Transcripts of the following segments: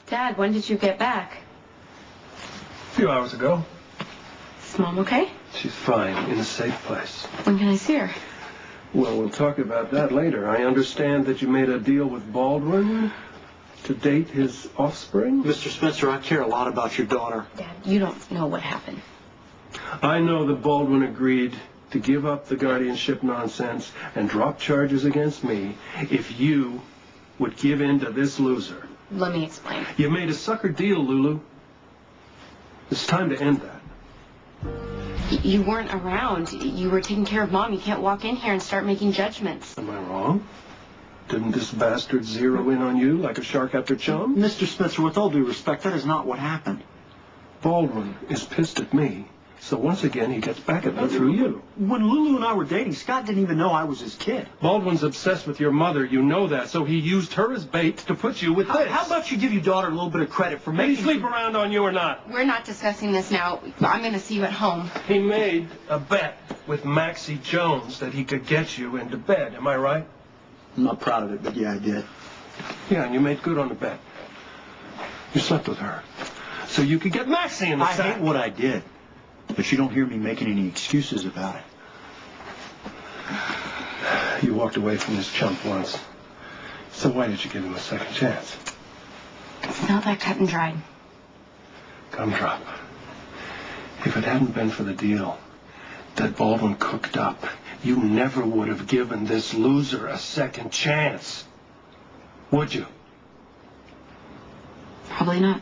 Dad, when did you get back? A few hours ago. Is Mom okay? She's fine, in a safe place. When can I see her? Well, we'll talk about that later. I understand that you made a deal with Baldwin to date his offspring? Mr. Spencer, I care a lot about your daughter. Dad, you don't know what happened. I know that Baldwin agreed to give up the guardianship nonsense and drop charges against me if you would give in to this loser. Let me explain. You made a sucker deal, Lulu. It's time to end that. You weren't around. You were taking care of Mom. You can't walk in here and start making judgments. Am I wrong? Didn't this bastard zero in on you like a shark after chum? Mr. Spencer, with all due respect, that is not what happened. Baldwin is pissed at me, so once again he gets back at me through you. When Lulu and I were dating, Scott didn't even know I was his kid. Baldwin's obsessed with your mother, you know that, so he used her as bait to put you with this. How about you give your daughter a little bit of credit for Did making... he sleep around on you or not? We're not discussing this now. I'm going to see you at home. He made a bet with Maxie Jones that he could get you into bed, am I right? I'm not proud of it, but yeah, I did. Yeah, and you made good on the bet. You slept with her, so you could get Maxie in the sack. I hate what I did, but you don't hear me making any excuses about it. You walked away from this chump once, so why did you give him a second chance? It's not that cut and dried. Gumdrop. If it hadn't been for the deal that Baldwin cooked up, you never would have given this loser a second chance. Would you? Probably not.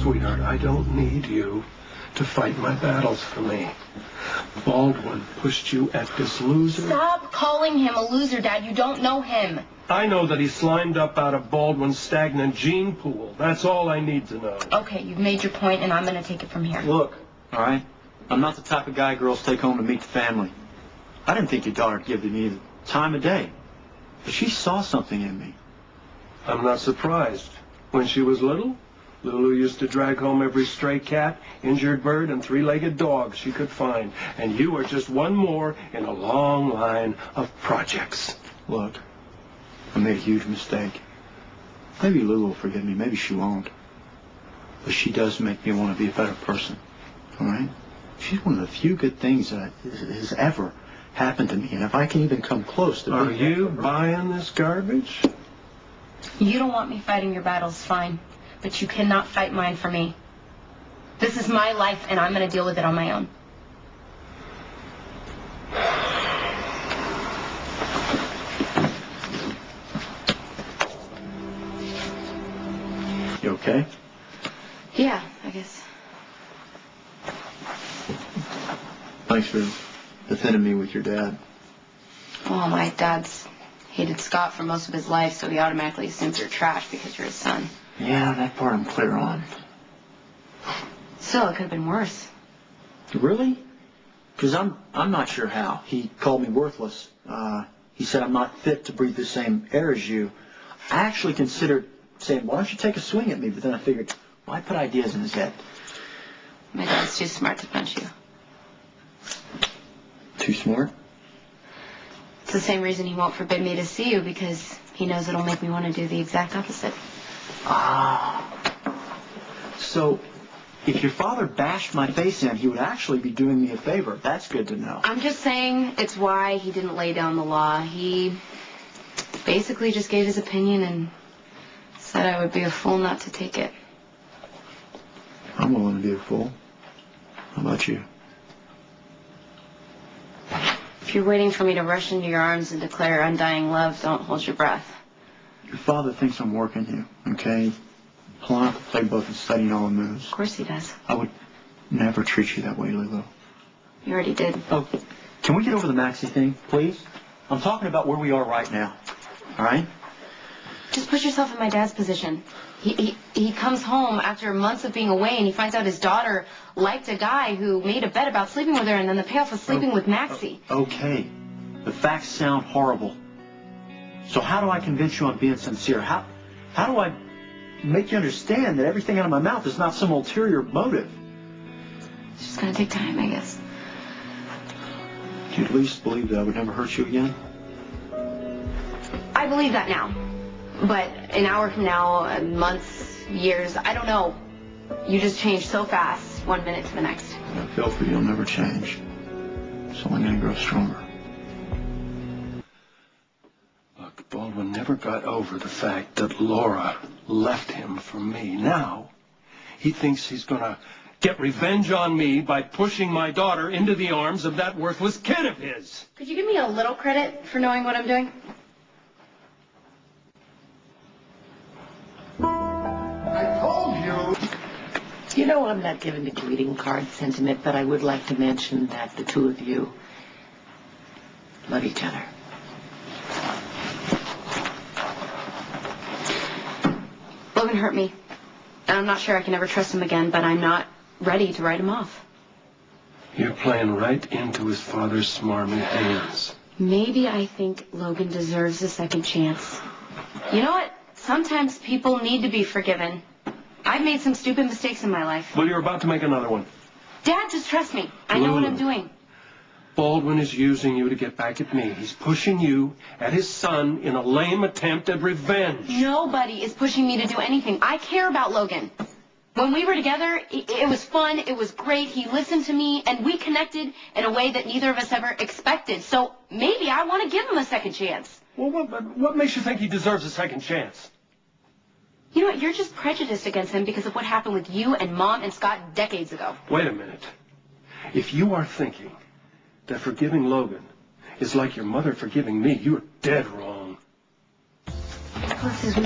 Sweetheart, I don't need you to fight my battles for me. Baldwin pushed you at this loser. Stop calling him a loser, Dad. You don't know him. I know that he slimed up out of Baldwin's stagnant gene pool. That's all I need to know. Okay, you've made your point, and I'm going to take it from here. Look, all right? I'm not the type of guy girls take home to meet the family. I didn't think your daughter would give me the time of day. But she saw something in me. I'm not surprised. When she was little, Lulu used to drag home every stray cat, injured bird, and three-legged dog she could find. And you are just one more in a long line of projects. Look, I made a huge mistake. Maybe Lulu will forgive me. Maybe she won't. But she does make me want to be a better person. All right? She's one of the few good things that has ever happened to me. And if I can even come close to... Are you buying this garbage? You don't want me fighting your battles, fine. But you cannot fight mine for me. This is my life, and I'm going to deal with it on my own. You okay? Yeah, I guess. Thanks for defending me with your dad. Well, my dad's hated Scott for most of his life, so he automatically assumes you're trash because you're his son. Yeah, that part I'm clear on. Still, it could have been worse. Really? Because I'm not sure how. He called me worthless. He said I'm not fit to breathe the same air as you. I actually considered saying, why don't you take a swing at me? But then I figured, why put ideas in his head? My dad's too smart to punch you. Too smart? It's the same reason he won't forbid me to see you, because he knows it'll make me want to do the exact opposite. Ah. So, if your father bashed my face in, he would actually be doing me a favor. That's good to know. I'm just saying it's why he didn't lay down the law. He basically just gave his opinion and said I would be a fool not to take it. I'm willing to be a fool. How about you? If you're waiting for me to rush into your arms and declare undying love, don't hold your breath. Your father thinks I'm working you, okay? Pulling out the playbook and studying all the moves. Of course he does. I would never treat you that way, Lulu. You already did. Oh, can we get over the Maxie thing, please? I'm talking about where we are right now, all right? Just put yourself in my dad's position. He comes home after months of being away, and he finds out his daughter liked a guy who made a bet about sleeping with her, and then the payoff was sleeping with Maxie. Okay. The facts sound horrible. So how do I convince you I'm being sincere? How do I make you understand that everything out of my mouth is not some ulterior motive? It's just gonna take time, I guess. Do you at least believe that I would never hurt you again? I believe that now. But an hour from now, months, years, I don't know. You just change so fast, 1 minute to the next. I feel for you, you'll never change. It's only going to grow stronger. Look, Baldwin never got over the fact that Laura left him for me. Now, he thinks he's going to get revenge on me by pushing my daughter into the arms of that worthless kid of his. Could you give me a little credit for knowing what I'm doing? I told you. You know, I'm not given to greeting card sentiment, but I would like to mention that the two of you love each other. Logan hurt me. And I'm not sure I can ever trust him again, but I'm not ready to write him off. You're playing right into his father's smarmy hands. Maybe I think Logan deserves a second chance. You know what? Sometimes people need to be forgiven. I've made some stupid mistakes in my life. Well, you're about to make another one. Dad, just trust me. I know what I'm doing. Baldwin is using you to get back at me. He's pushing you at his son in a lame attempt at revenge. Nobody is pushing me to do anything. I care about Logan. When we were together, it was fun, it was great, he listened to me, and we connected in a way that neither of us ever expected. So maybe I want to give him a second chance. Well, what makes you think he deserves a second chance? You know what, you're just prejudiced against him because of what happened with you and Mom and Scott decades ago. Wait a minute. If you are thinking that forgiving Logan is like your mother forgiving me, you're dead wrong. This is